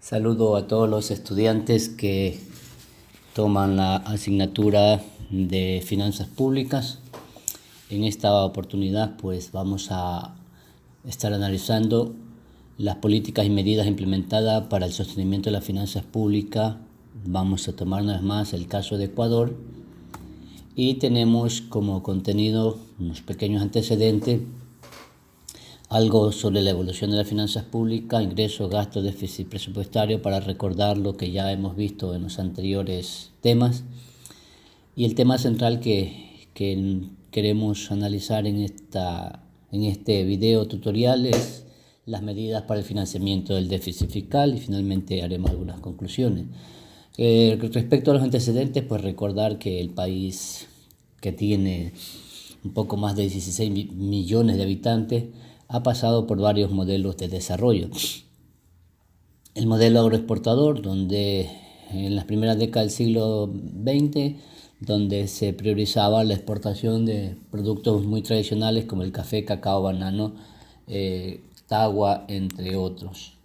Saludo a todos los estudiantes que toman la asignatura de Finanzas Públicas. En esta oportunidad pues vamos a estar analizando las políticas y medidas implementadas para el sostenimiento de las finanzas públicas. Vamos a tomar una vez más el caso de Ecuador y tenemos como contenido unos pequeños antecedentes, algo sobre la evolución de las finanzas públicas, ingresos, gastos, déficit presupuestario, para recordar lo que ya hemos visto en los anteriores temas. Y el tema central que queremos analizar en este video tutorial es las medidas para el financiamiento del déficit fiscal, y finalmente haremos algunas conclusiones. Respecto a los antecedentes, pues recordar que el país, que tiene un poco más de 16 millones de habitantes, ha pasado por varios modelos de desarrollo. El modelo agroexportador, donde en las primeras décadas del siglo XX, donde se priorizaba la exportación de productos muy tradicionales como el café, cacao, banano, tagua, entre otros.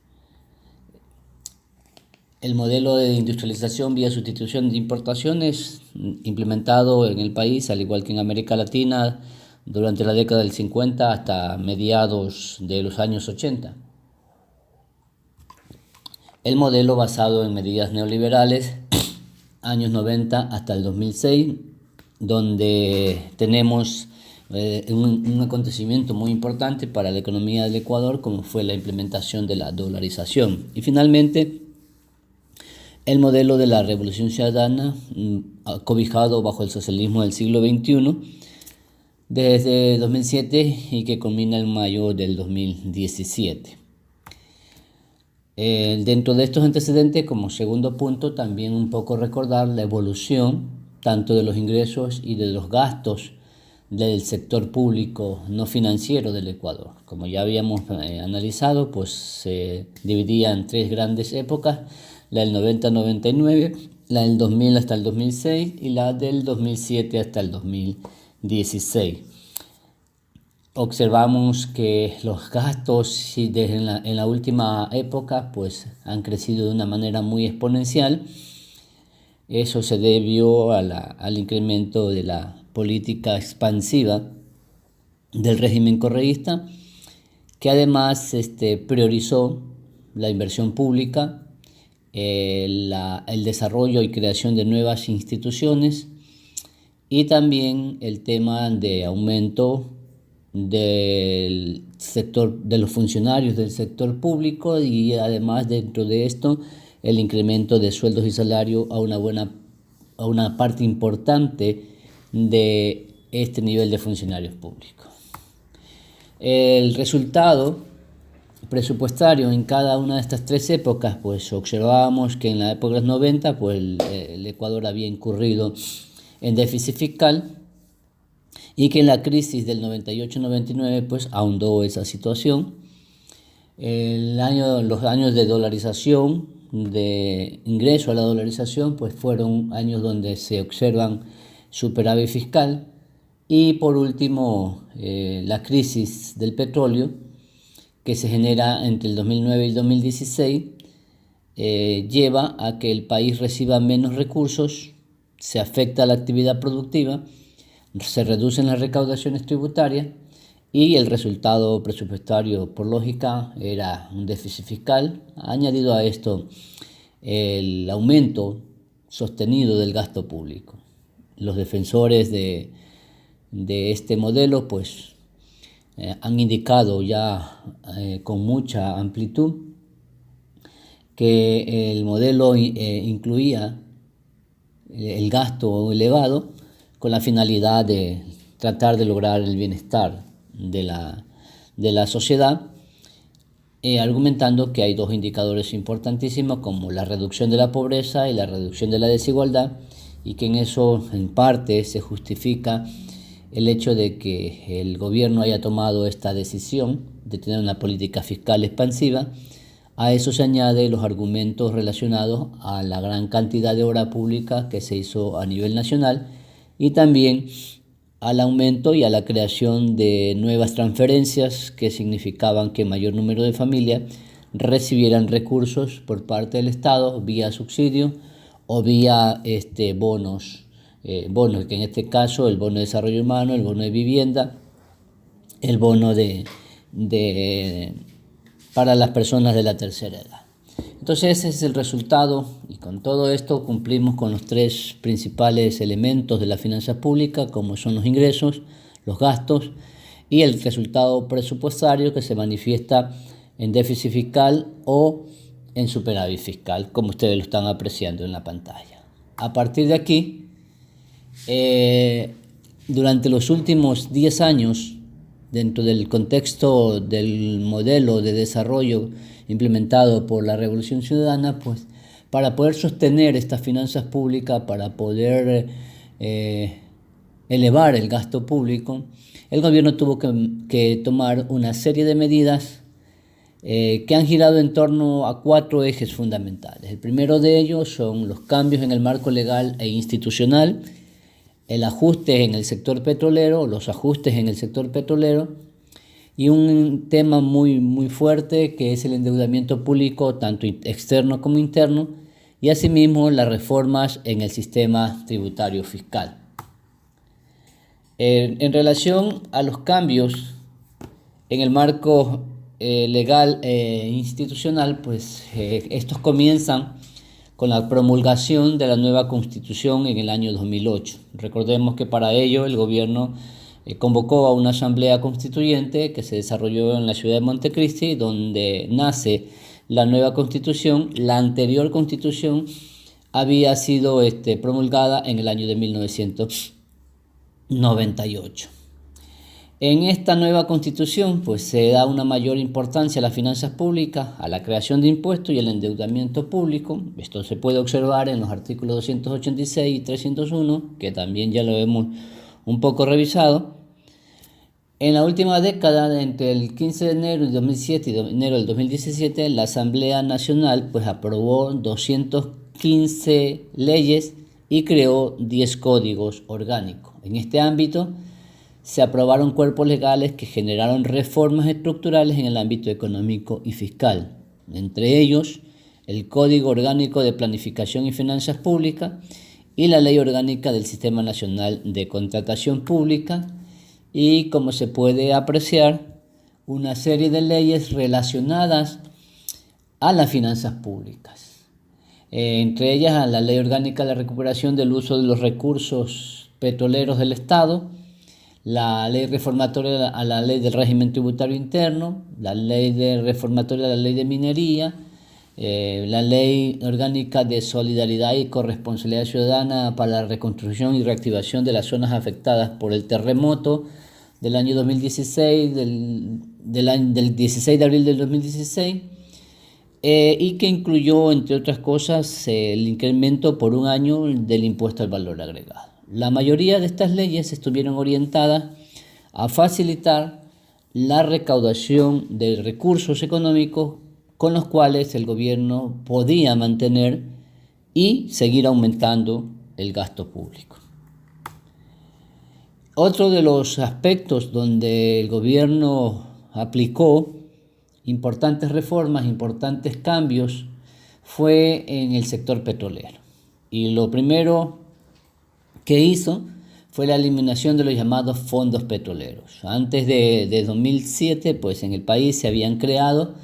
El modelo de industrialización vía sustitución de importaciones, implementado en el país, al igual que en América Latina, durante la década del 50 hasta mediados de los años 80. El modelo basado en medidas neoliberales, años 90 hasta el 2006, donde tenemos un acontecimiento muy importante para la economía del Ecuador, como fue la implementación de la dolarización. Y finalmente, el modelo de la revolución ciudadana, cobijado bajo el socialismo del siglo XXI, desde 2007 y que culmina en mayo del 2017. Dentro de estos antecedentes, como segundo punto, también un poco recordar la evolución tanto de los ingresos y de los gastos del sector público no financiero del Ecuador. Como ya habíamos analizado, pues se dividía en tres grandes épocas: la del 90-99, la del 2000 hasta el 2006 y la del 2007 hasta el 2016. Observamos que los gastos desde en la última época pues han crecido de una manera muy exponencial. Eso se debió al incremento de la política expansiva del régimen correísta, que además priorizó la inversión pública, el desarrollo y creación de nuevas instituciones, y también el tema de aumento del sector de los funcionarios del sector público, y además dentro de esto el incremento de sueldos y salarios a una parte importante de este nivel de funcionarios públicos. El resultado presupuestario en cada una de estas tres épocas, pues observábamos que en la época de los 90 pues el Ecuador había incurrido en déficit fiscal, y que en la crisis del 98-99 pues ahondó esa situación. Los años de dolarización, de ingreso a la dolarización, pues fueron años donde se observan superávit fiscal. Y por último, la crisis del petróleo, que se genera entre el 2009 y el 2016, lleva a que el país reciba menos recursos, se afecta a la actividad productiva, se reducen las recaudaciones tributarias, y el resultado presupuestario, por lógica, era un déficit fiscal. Añadido a esto el aumento sostenido del gasto público. Los defensores de este modelo pues han indicado ya con mucha amplitud que el modelo incluía el gasto elevado con la finalidad de tratar de lograr el bienestar de la sociedad, argumentando que hay dos indicadores importantísimos, como la reducción de la pobreza y la reducción de la desigualdad, y que en eso en parte se justifica el hecho de que el gobierno haya tomado esta decisión de tener una política fiscal expansiva. A eso se añade los argumentos relacionados a la gran cantidad de obra pública que se hizo a nivel nacional, y también al aumento y a la creación de nuevas transferencias que significaban que mayor número de familias recibieran recursos por parte del Estado vía subsidio o vía bonos, que en este caso el bono de desarrollo humano, el bono de vivienda, el bono para las personas de la tercera edad. Entonces ese es el resultado, y con todo esto cumplimos con los tres principales elementos de la finanza pública, como son los ingresos, los gastos y el resultado presupuestario, que se manifiesta en déficit fiscal o en superávit fiscal, como ustedes lo están apreciando en la pantalla. A partir de aquí, durante los últimos 10 años, dentro del contexto del modelo de desarrollo implementado por la Revolución Ciudadana, pues para poder sostener estas finanzas públicas, para poder elevar el gasto público, el gobierno tuvo que tomar una serie de medidas que han girado en torno a 4 ejes fundamentales. El primero de ellos son los cambios en el marco legal e institucional, el ajuste en el sector petrolero, los ajustes en el sector petrolero, y un tema muy fuerte que es el endeudamiento público, tanto externo como interno, y asimismo las reformas en el sistema tributario fiscal. En relación a los cambios en el marco legal e institucional, pues estos comienzan con la promulgación de la nueva Constitución en el año 2008. Recordemos que para ello el gobierno convocó a una asamblea constituyente que se desarrolló en la ciudad de Montecristi, donde nace la nueva Constitución. La anterior Constitución había sido promulgada en el año de 1998. En esta nueva Constitución pues se da una mayor importancia a las finanzas públicas, a la creación de impuestos y al endeudamiento público. Esto se puede observar en los artículos 286 y 301, que también ya lo hemos un poco revisado. En la última década, entre el 15 de enero de 2007 y enero del 2017, la Asamblea Nacional pues aprobó 215 leyes y creó 10 códigos orgánicos. En este ámbito se aprobaron cuerpos legales que generaron reformas estructurales en el ámbito económico y fiscal, entre ellos el Código Orgánico de Planificación y Finanzas Públicas y la Ley Orgánica del Sistema Nacional de Contratación Pública, y, como se puede apreciar, una serie de leyes relacionadas a las finanzas públicas, entre ellas a la Ley Orgánica de la Recuperación del Uso de los Recursos Petroleros del Estado, la Ley Reformatoria a la Ley del Régimen Tributario Interno, la Ley Reformatoria a la Ley de Minería, la Ley Orgánica de Solidaridad y Corresponsabilidad Ciudadana para la Reconstrucción y Reactivación de las Zonas Afectadas por el Terremoto del año 2016, del 16 de abril del 2016, y que incluyó, entre otras cosas, el incremento por un año del impuesto al valor agregado. La mayoría de estas leyes estuvieron orientadas a facilitar la recaudación de recursos económicos con los cuales el gobierno podía mantener y seguir aumentando el gasto público. Otro de los aspectos donde el gobierno aplicó importantes reformas, importantes cambios, fue en el sector petrolero. Y lo primero que hizo fue la eliminación de los llamados fondos petroleros. Antes de 2007, pues en el país se habían creado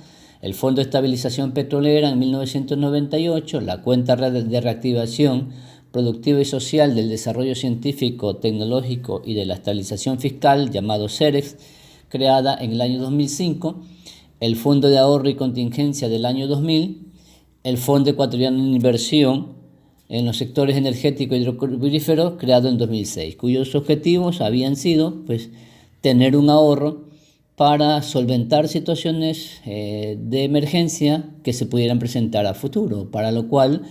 el Fondo de Estabilización Petrolera en 1998, la Cuenta de Reactivación Productiva y Social del Desarrollo Científico, Tecnológico y de la Estabilización Fiscal, llamado CEREF, creada en el año 2005, el Fondo de Ahorro y Contingencia del año 2000, el Fondo Ecuatoriano de Inversión en los sectores energéticos y hidrocarburíferos, creado en 2006, cuyos objetivos habían sido tener un ahorro para solventar situaciones de emergencia que se pudieran presentar a futuro, para lo cual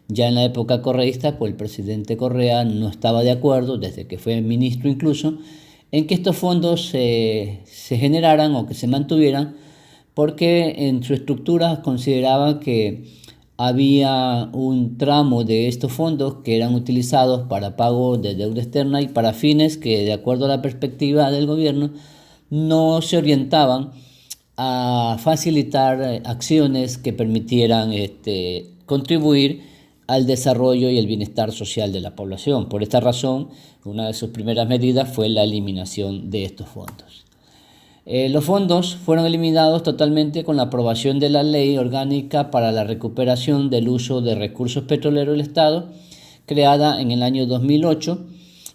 ya en la época correísta, pues el presidente Correa no estaba de acuerdo, desde que fue ministro incluso, en que estos fondos se generaran o que se mantuvieran, porque en su estructura consideraba que había un tramo de estos fondos que eran utilizados para pago de deuda externa y para fines que, de acuerdo a la perspectiva del gobierno, no se orientaban a facilitar acciones que permitieran contribuir al desarrollo y el bienestar social de la población. Por esta razón, una de sus primeras medidas fue la eliminación de estos fondos. Los fondos fueron eliminados totalmente con la aprobación de la Ley Orgánica para la Recuperación del Uso de Recursos Petroleros del Estado, creada en el año 2008,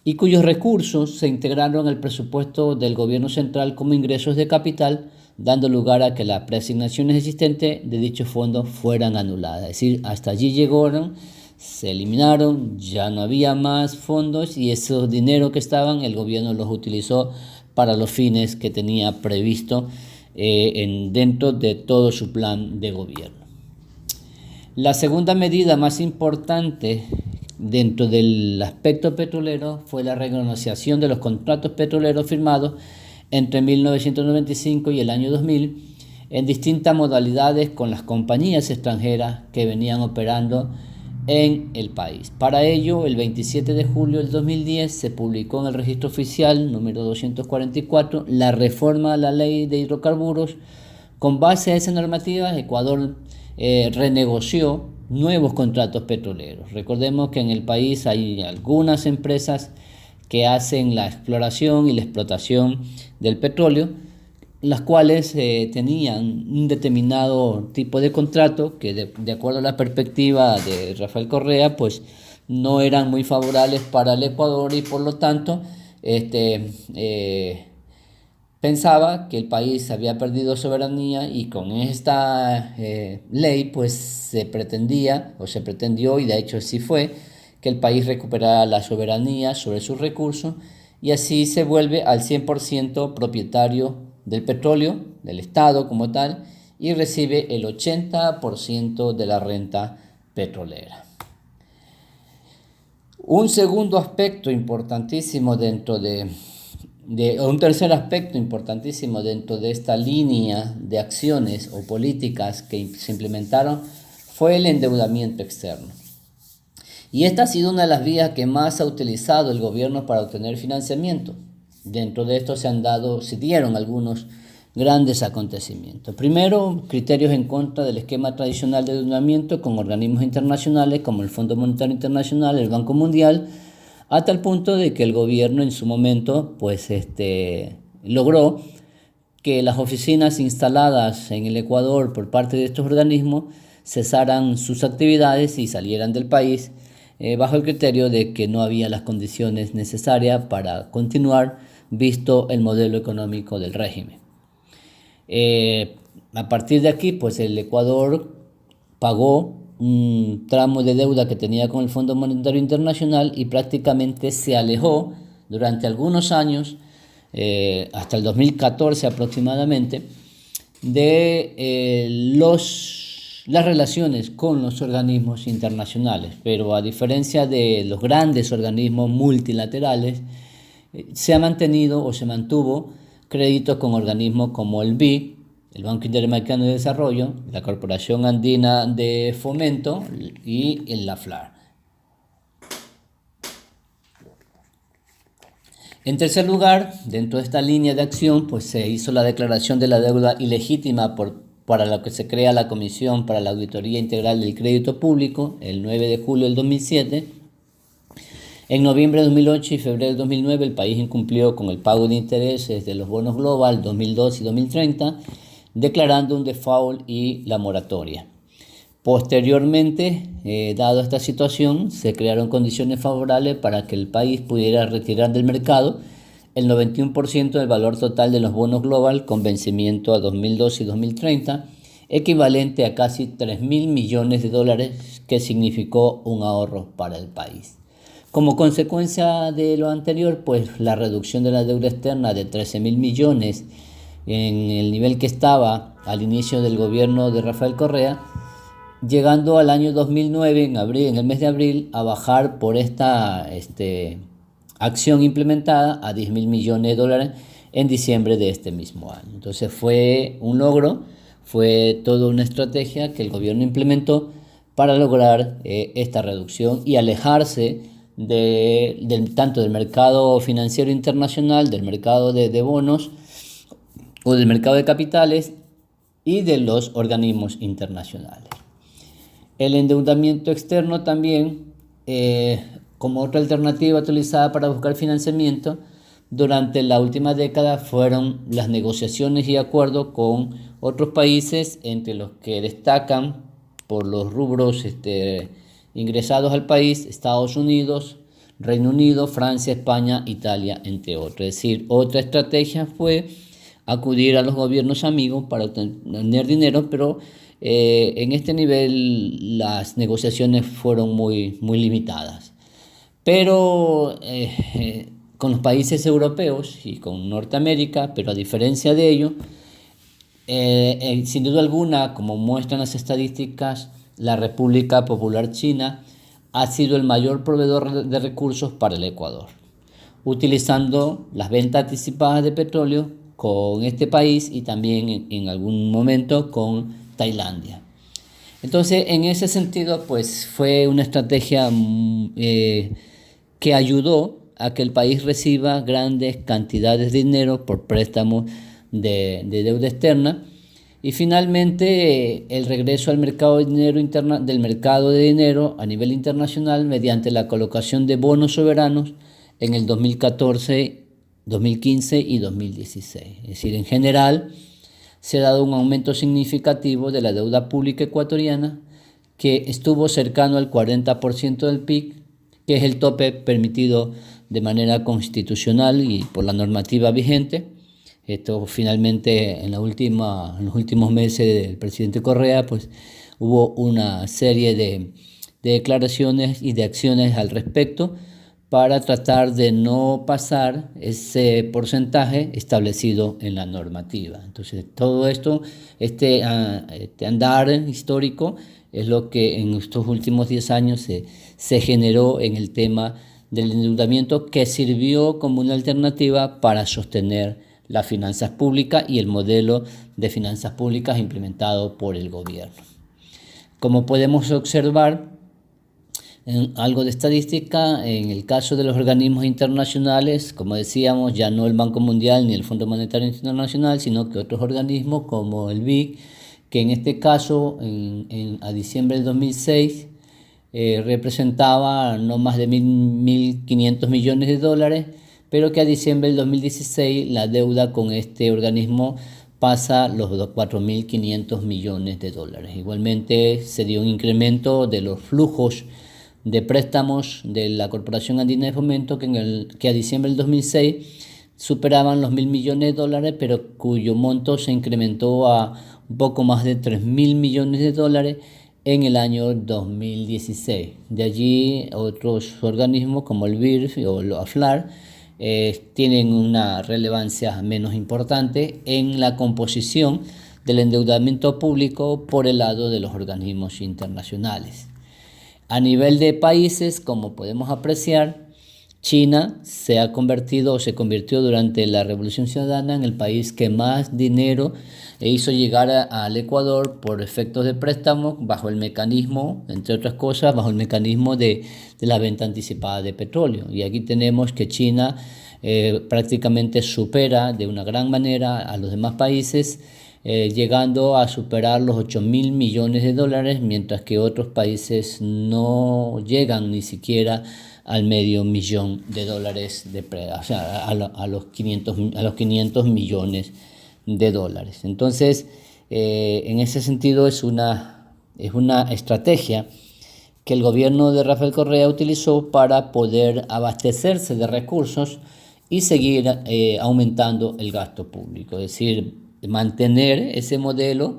y cuyos recursos se integraron al presupuesto del gobierno central como ingresos de capital, dando lugar a que las preasignaciones existentes de dichos fondos fueran anuladas. Es decir, hasta allí llegaron, se eliminaron, ya no había más fondos y esos dinero que estaban, el gobierno los utilizó para los fines que tenía previsto dentro de todo su plan de gobierno. La segunda medida más importante dentro del aspecto petrolero fue la renegociación de los contratos petroleros firmados entre 1995 y el año 2000 en distintas modalidades con las compañías extranjeras que venían operando en el país. Para ello, el 27 de julio del 2010 se publicó en el Registro Oficial número 244 la reforma a la Ley de Hidrocarburos. Con base a esa normativa, Ecuador renegoció nuevos contratos petroleros. Recordemos que en el país hay algunas empresas que hacen la exploración y la explotación del petróleo, las cuales tenían un determinado tipo de contrato que de acuerdo a la perspectiva de Rafael Correa, pues no eran muy favorables para el Ecuador y por lo tanto pensaba que el país había perdido soberanía y con esta ley pues se pretendió y de hecho así fue, que el país recuperara la soberanía sobre sus recursos y así se vuelve al 100% propietario del petróleo, del Estado como tal, y recibe el 80% de la renta petrolera. Un segundo aspecto importantísimo un tercer aspecto importantísimo dentro de esta línea de acciones o políticas que se implementaron fue el endeudamiento externo. Y esta ha sido una de las vías que más ha utilizado el gobierno para obtener financiamiento. Dentro de esto se dieron algunos grandes acontecimientos. Primero, criterios en contra del esquema tradicional de endeudamiento con organismos internacionales como el Fondo Monetario Internacional, el Banco Mundial, hasta el punto de que el gobierno en su momento logró que las oficinas instaladas en el Ecuador por parte de estos organismos cesaran sus actividades y salieran del país bajo el criterio de que no había las condiciones necesarias para continuar visto el modelo económico del régimen. A partir de aquí, pues el Ecuador pagó un tramo de deuda que tenía con el Fondo Monetario Internacional y prácticamente se alejó durante algunos años, hasta el 2014 aproximadamente, de las relaciones con los organismos internacionales. Pero a diferencia de los grandes organismos multilaterales, se mantuvo créditos con organismos como el BID, el Banco Interamericano de Desarrollo, la Corporación Andina de Fomento y la FLAR. En tercer lugar, dentro de esta línea de acción, pues se hizo la declaración de la deuda ilegítima para lo que se crea la Comisión para la Auditoría Integral del Crédito Público, el 9 de julio del 2007. En noviembre de 2008 y febrero de 2009 el país incumplió con el pago de intereses de los bonos Global 2002 y 2030, declarando un default y la moratoria. Posteriormente, dado esta situación, se crearon condiciones favorables para que el país pudiera retirar del mercado el 91% del valor total de los bonos Global con vencimiento a 2002 y 2030, equivalente a casi 3.000 millones de dólares, que significó un ahorro para el país. Como consecuencia de lo anterior, pues la reducción de la deuda externa de 13.000 millones en el nivel que estaba al inicio del gobierno de Rafael Correa, llegando al año 2009, en el mes de abril, a bajar por esta acción implementada a 10.000 millones de dólares en diciembre de este mismo año. Entonces fue un logro, fue toda una estrategia que el gobierno implementó para lograr esta reducción y alejarse tanto del mercado financiero internacional, del mercado de bonos o del mercado de capitales, y de los organismos internacionales. El endeudamiento externo también, como otra alternativa utilizada para buscar financiamiento, durante la última década fueron las negociaciones y acuerdos con otros países, entre los que destacan por los rubros ingresados al país, Estados Unidos, Reino Unido, Francia, España, Italia, entre otros. Es decir, otra estrategia fue acudir a los gobiernos amigos para obtener dinero, pero en este nivel las negociaciones fueron muy limitadas. Pero con los países europeos y con Norteamérica, pero a diferencia de ello, sin duda alguna, como muestran las estadísticas, la República Popular China ha sido el mayor proveedor de recursos para el Ecuador, utilizando las ventas anticipadas de petróleo con este país y también en algún momento con Tailandia. Entonces, en ese sentido, pues fue una estrategia que ayudó a que el país reciba grandes cantidades de dinero por préstamos de deuda externa. Y finalmente, el regreso al mercado de dinero del mercado de dinero a nivel internacional mediante la colocación de bonos soberanos en el 2014, 2015 y 2016. Es decir, en general, se ha dado un aumento significativo de la deuda pública ecuatoriana, que estuvo cercano al 40% del PIB, que es el tope permitido de manera constitucional y por la normativa vigente. Esto finalmente en los últimos meses del presidente Correa, pues hubo una serie de declaraciones y de acciones al respecto para tratar de no pasar ese porcentaje establecido en la normativa. Entonces, todo esto, este andar histórico es lo que en estos últimos 10 años se generó en el tema del endeudamiento, que sirvió como una alternativa para sostener las finanzas públicas y el modelo de finanzas públicas implementado por el gobierno. Como podemos observar, algo de estadística, en el caso de los organismos internacionales, como decíamos, ya no el Banco Mundial ni el Fondo Monetario Internacional, sino que otros organismos como el BID, que en este caso a diciembre del 2006 representaba no más de 1.500 millones de dólares, pero que a diciembre del 2016 la deuda con este organismo pasa los 4.500 millones de dólares. Igualmente se dio un incremento de los flujos de préstamos de la Corporación Andina de Fomento, que a diciembre del 2006 superaban los 1.000 millones de dólares, pero cuyo monto se incrementó a un poco más de 3.000 millones de dólares en el año 2016. De allí otros organismos como el BIRF o el AFLAR tienen una relevancia menos importante en la composición del endeudamiento público por el lado de los organismos internacionales. A nivel de países, como podemos apreciar, China se convirtió durante la Revolución Ciudadana en el país que más dinero hizo llegar al Ecuador por efectos de préstamo, bajo el mecanismo, entre otras cosas, bajo el mecanismo de la venta anticipada de petróleo. Y aquí tenemos que China prácticamente supera de una gran manera a los demás países, llegando a superar los 8.000 millones de dólares, mientras que otros países no llegan ni siquiera al medio millón de dólares, o sea, a los 500 millones de dólares. Entonces, en ese sentido es una estrategia que el gobierno de Rafael Correa utilizó para poder abastecerse de recursos y seguir aumentando el gasto público, es decir, mantener ese modelo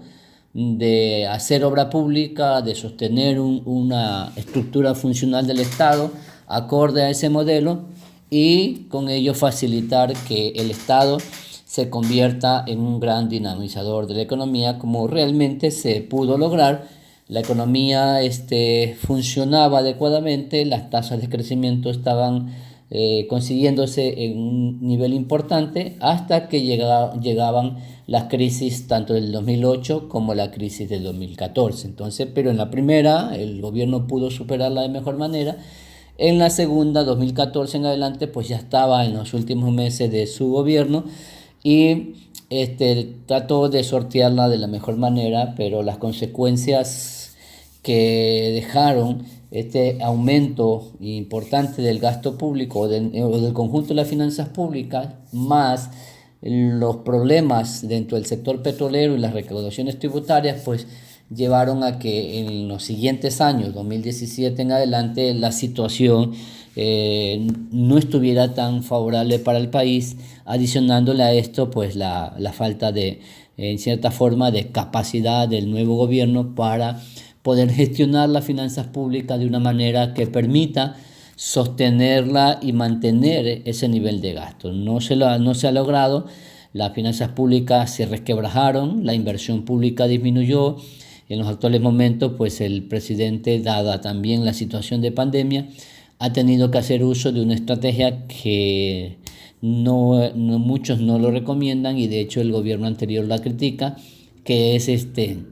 de hacer obra pública, de sostener una estructura funcional del Estado acorde a ese modelo, y con ello facilitar que el Estado se convierta en un gran dinamizador de la economía, como realmente se pudo lograr. La economía funcionaba adecuadamente, las tasas de crecimiento estaban consiguiéndose en un nivel importante, hasta que llegaban las crisis tanto del 2008 como la crisis del 2014. Entonces, pero en la primera el gobierno pudo superarla de mejor manera. En la segunda, 2014 en adelante, pues ya estaba en los últimos meses de su gobierno, y trató de sortearla de la mejor manera, pero las consecuencias que dejaron este aumento importante del gasto público o del conjunto de las finanzas públicas, más los problemas dentro del sector petrolero y las recaudaciones tributarias, pues llevaron a que en los siguientes años, 2017 en adelante, la situación no estuviera tan favorable para el país, adicionándole a esto pues la falta de, en cierta forma, de capacidad del nuevo gobierno para poder gestionar las finanzas públicas de una manera que permita sostenerla y mantener ese nivel de gasto. No se ha logrado, las finanzas públicas se resquebrajaron, la inversión pública disminuyó. En los actuales momentos, pues el presidente, dada también la situación de pandemia, ha tenido que hacer uso de una estrategia que muchos no lo recomiendan, y de hecho el gobierno anterior la critica, que es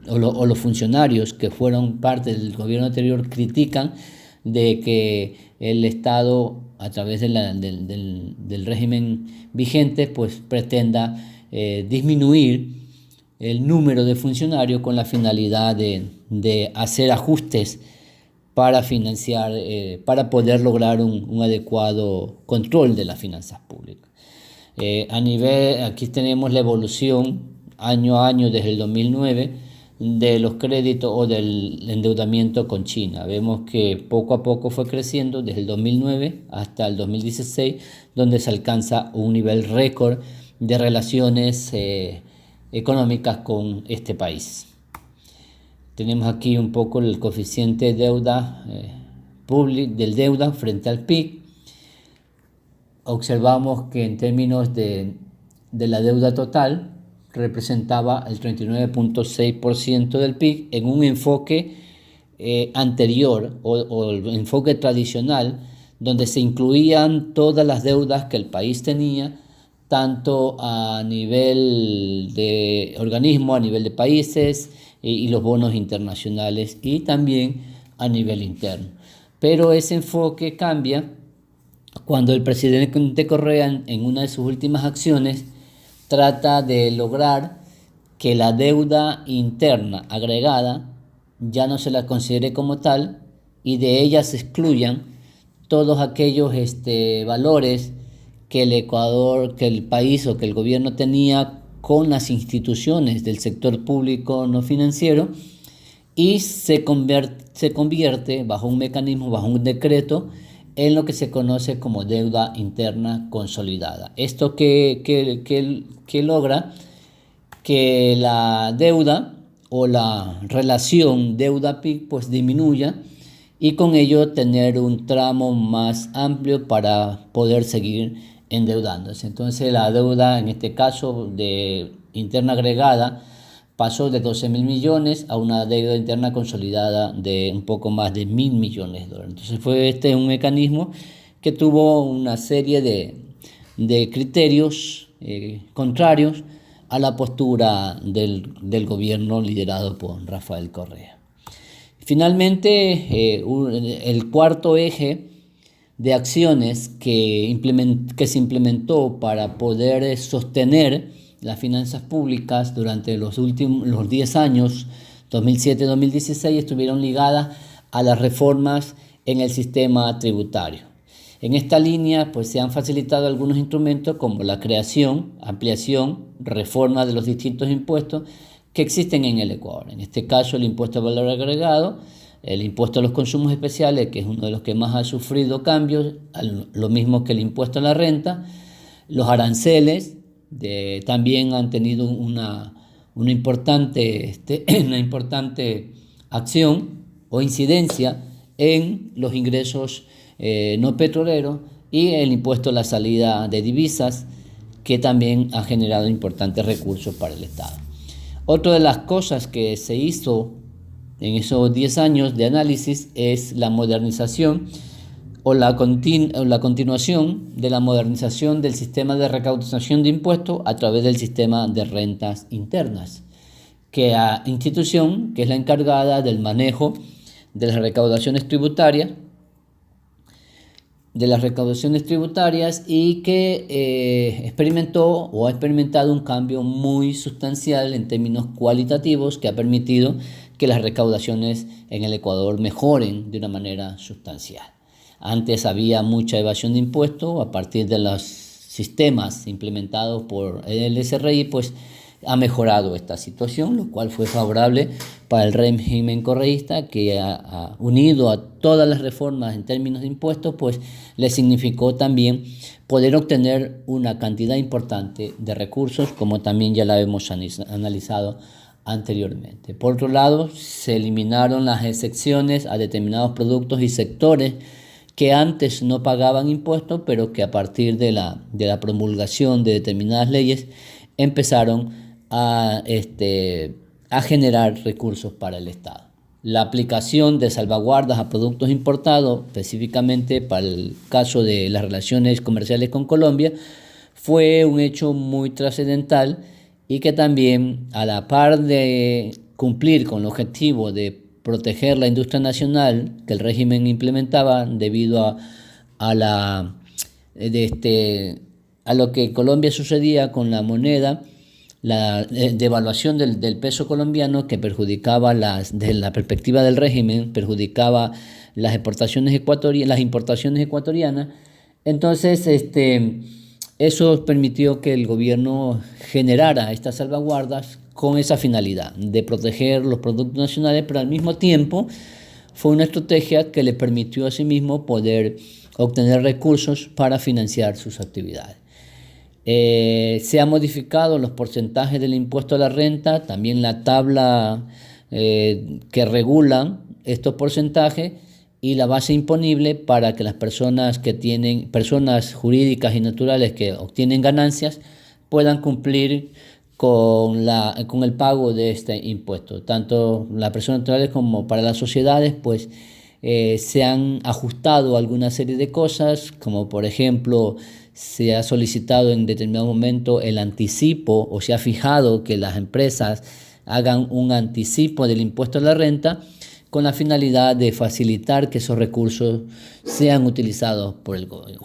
o los funcionarios que fueron parte del gobierno anterior critican de que el Estado, a través del régimen vigente, pues pretenda disminuir el número de funcionarios con la finalidad de hacer ajustes para financiar, para poder lograr un adecuado control de las finanzas públicas. Aquí tenemos la evolución año a año desde el 2009 de los créditos o del endeudamiento con China. Vemos que poco a poco fue creciendo desde el 2009 hasta el 2016, donde se alcanza un nivel récord de relaciones económicas con este país. Tenemos aquí un poco el coeficiente de deuda del deuda frente al PIB. Observamos que en términos de la deuda total representaba el 39.6% del PIB en un enfoque anterior o el enfoque tradicional, donde se incluían todas las deudas que el país tenía, tanto a nivel de organismo, a nivel de países y los bonos internacionales, y también a nivel interno. Pero ese enfoque cambia cuando el presidente Correa, en una de sus últimas acciones, trata de lograr que la deuda interna agregada ya no se la considere como tal, y de ella se excluyan todos aquellos valores que el Ecuador, que el país o que el gobierno tenía con las instituciones del sector público no financiero, y se convierte bajo un mecanismo, bajo un decreto, en lo que se conoce como deuda interna consolidada. Esto que logra que la deuda o la relación deuda-PIB pues disminuya, y con ello tener un tramo más amplio para poder seguir endeudándose. Entonces la deuda, en este caso de interna agregada, pasó de 12.000 millones a una deuda interna consolidada de un poco más de 1.000 millones de dólares. Entonces fue un mecanismo que tuvo una serie de criterios contrarios a la postura del gobierno liderado por Rafael Correa. Finalmente, el cuarto eje de acciones que se implementó para poder sostener las finanzas públicas durante los 10 años, 2007-2016, estuvieron ligadas a las reformas en el sistema tributario. En esta línea pues, se han facilitado algunos instrumentos como la creación, ampliación, reforma de los distintos impuestos que existen en el Ecuador. En este caso, el impuesto al valor agregado, el impuesto a los consumos especiales, que es uno de los que más ha sufrido cambios, lo mismo que el impuesto a la renta, los aranceles, también han tenido una importante acción o incidencia en los ingresos no petroleros, y el impuesto a la salida de divisas, que también ha generado importantes recursos para el Estado. Otra de las cosas que se hizo en esos 10 años de análisis es la modernización o la continuación de la modernización del sistema de recaudación de impuestos a través del sistema de rentas internas, que la institución que es la encargada del manejo de las recaudaciones tributarias de las recaudaciones tributarias y que experimentó o ha experimentado un cambio muy sustancial en términos cualitativos que ha permitido que las recaudaciones en el Ecuador mejoren de una manera sustancial. Antes había mucha evasión de impuestos a partir de los sistemas implementados por el SRI, pues ha mejorado esta situación, lo cual fue favorable para el régimen correísta, que unido a todas las reformas en términos de impuestos, pues le significó también poder obtener una cantidad importante de recursos, como también ya la hemos analizado anteriormente. Por otro lado, se eliminaron las excepciones a determinados productos y sectores que antes no pagaban impuestos, pero que a partir de la promulgación de determinadas leyes empezaron a generar recursos para el Estado. La aplicación de salvaguardas a productos importados, específicamente para el caso de las relaciones comerciales con Colombia, fue un hecho muy trascendental y que también, a la par de cumplir con el objetivo de proteger la industria nacional que el régimen implementaba debido a lo que en Colombia sucedía con la moneda, la devaluación del peso colombiano, que perjudicaba desde la perspectiva del régimen, perjudicaba las importaciones ecuatorianas. Entonces, eso permitió que el gobierno generara estas salvaguardas con esa finalidad de proteger los productos nacionales, pero al mismo tiempo fue una estrategia que le permitió a sí mismo poder obtener recursos para financiar sus actividades. Se han modificado los porcentajes del impuesto a la renta, también la tabla que regula estos porcentajes y la base imponible para que las personas jurídicas y naturales que obtienen ganancias puedan cumplir con el pago de este impuesto. Tanto las personas naturales como para las sociedades, pues se han ajustado alguna serie de cosas, como por ejemplo se ha solicitado en determinado momento el anticipo, o se ha fijado que las empresas hagan un anticipo del impuesto a la renta con la finalidad de facilitar que esos recursos fueran utilizados por el gobierno.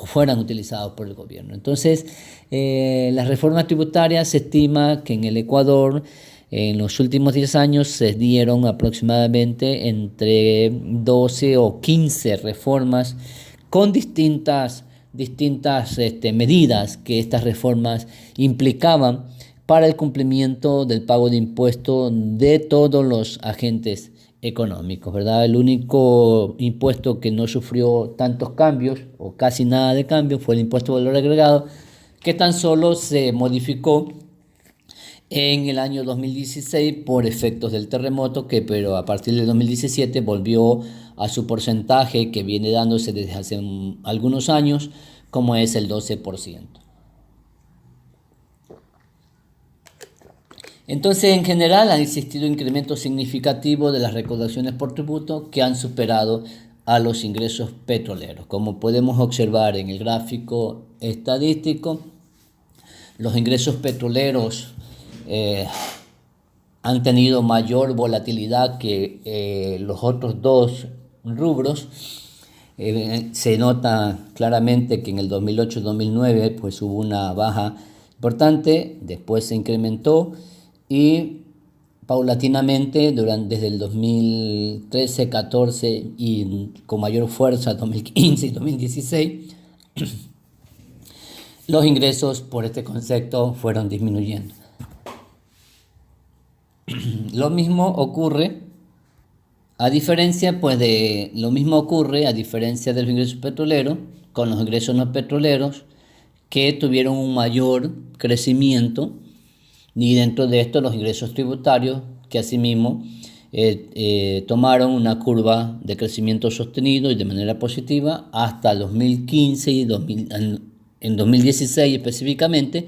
Entonces, las reformas tributarias se estima que en el Ecuador en los últimos 10 años se dieron aproximadamente entre 12 o 15 reformas con distintas medidas que estas reformas implicaban para el cumplimiento del pago de impuestos de todos los agentes económicos, ¿verdad? El único impuesto que no sufrió tantos cambios o casi nada de cambio fue el impuesto de valor agregado, que tan solo se modificó en el año 2016 por efectos del terremoto, pero a partir del 2017 volvió a su porcentaje que viene dándose desde hace algunos años, como es el 12%. Entonces, en general, han existido incrementos significativos de las recaudaciones por tributo que han superado a los ingresos petroleros. Como podemos observar en el gráfico estadístico, los ingresos petroleros han tenido mayor volatilidad que los otros dos rubros. Se nota claramente que en el 2008-2009 pues hubo una baja importante, después se incrementó y paulatinamente desde el 2013-14 y con mayor fuerza 2015 y 2016 los ingresos por este concepto fueron disminuyendo. Lo mismo ocurre a diferencia de los ingresos petroleros con los ingresos no petroleros, que tuvieron un mayor crecimiento, y dentro de esto los ingresos tributarios, que asimismo tomaron una curva de crecimiento sostenido y de manera positiva hasta 2015 y en 2016 específicamente,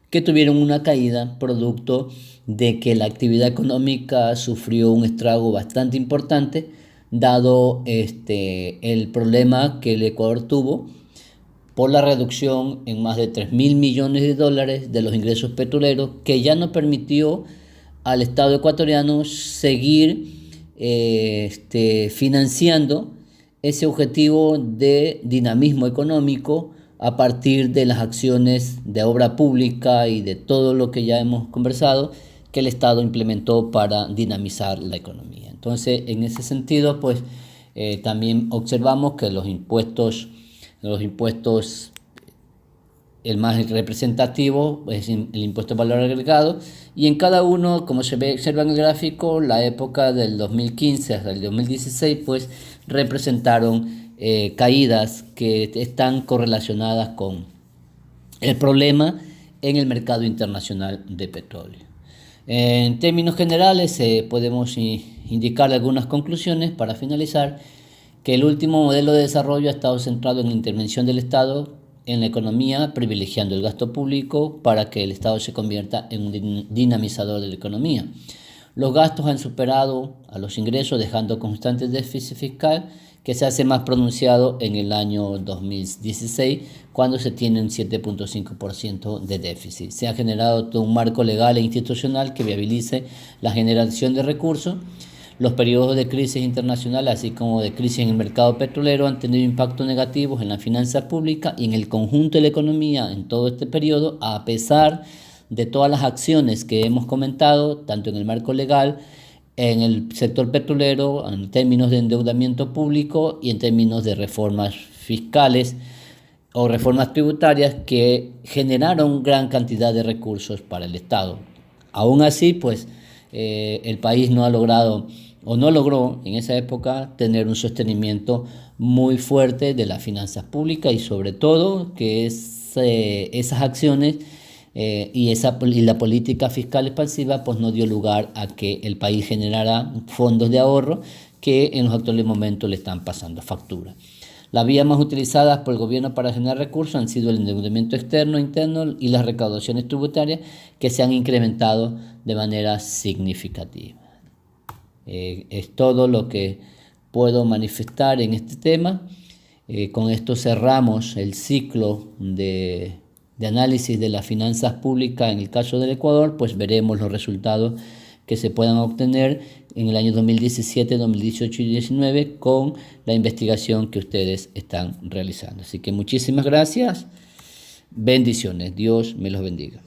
que tuvieron una caída producto de que la actividad económica sufrió un estrago bastante importante, dado el problema que el Ecuador tuvo por la reducción en más de $3.000 millones de los ingresos petroleros, que ya no permitió al Estado ecuatoriano seguir financiando ese objetivo de dinamismo económico a partir de las acciones de obra pública y de todo lo que ya hemos conversado que el Estado implementó para dinamizar la economía. Entonces, en ese sentido, pues también observamos que los impuestos, el más representativo es el impuesto de valor agregado, y en cada uno, como se observa en el gráfico, la época del 2015 hasta el 2016 pues representaron caídas que están correlacionadas con el problema en el mercado internacional de petróleo. En términos generales podemos indicar algunas conclusiones para finalizar: que el último modelo de desarrollo ha estado centrado en la intervención del Estado en la economía, privilegiando el gasto público para que el Estado se convierta en un dinamizador de la economía. Los gastos han superado a los ingresos, dejando constante déficit fiscal que se hace más pronunciado en el año 2016, cuando se tiene un 7.5% de déficit. Se ha generado todo un marco legal e institucional que viabilice la generación de recursos. Los periodos de crisis internacional, así como de crisis en el mercado petrolero, han tenido impactos negativos en la finanza pública y en el conjunto de la economía en todo este periodo, a pesar de todas las acciones que hemos comentado, tanto en el marco legal, en el sector petrolero, en términos de endeudamiento público y en términos de reformas fiscales o reformas tributarias que generaron gran cantidad de recursos para el Estado. Aún así, pues el país no ha logrado o no logró en esa época tener un sostenimiento muy fuerte de las finanzas públicas, y sobre todo que esas acciones y la política fiscal expansiva pues no dio lugar a que el país generara fondos de ahorro que en los actuales momentos le están pasando factura. Las vías más utilizadas por el gobierno para generar recursos han sido el endeudamiento externo e interno y las recaudaciones tributarias, que se han incrementado de manera significativa. Es todo lo que puedo manifestar en este tema. Con esto cerramos el ciclo de análisis de las finanzas públicas en el caso del Ecuador. Pues veremos los resultados que se puedan obtener en el año 2017, 2018 y 2019 con la investigación que ustedes están realizando. Así que muchísimas gracias. Bendiciones. Dios me los bendiga.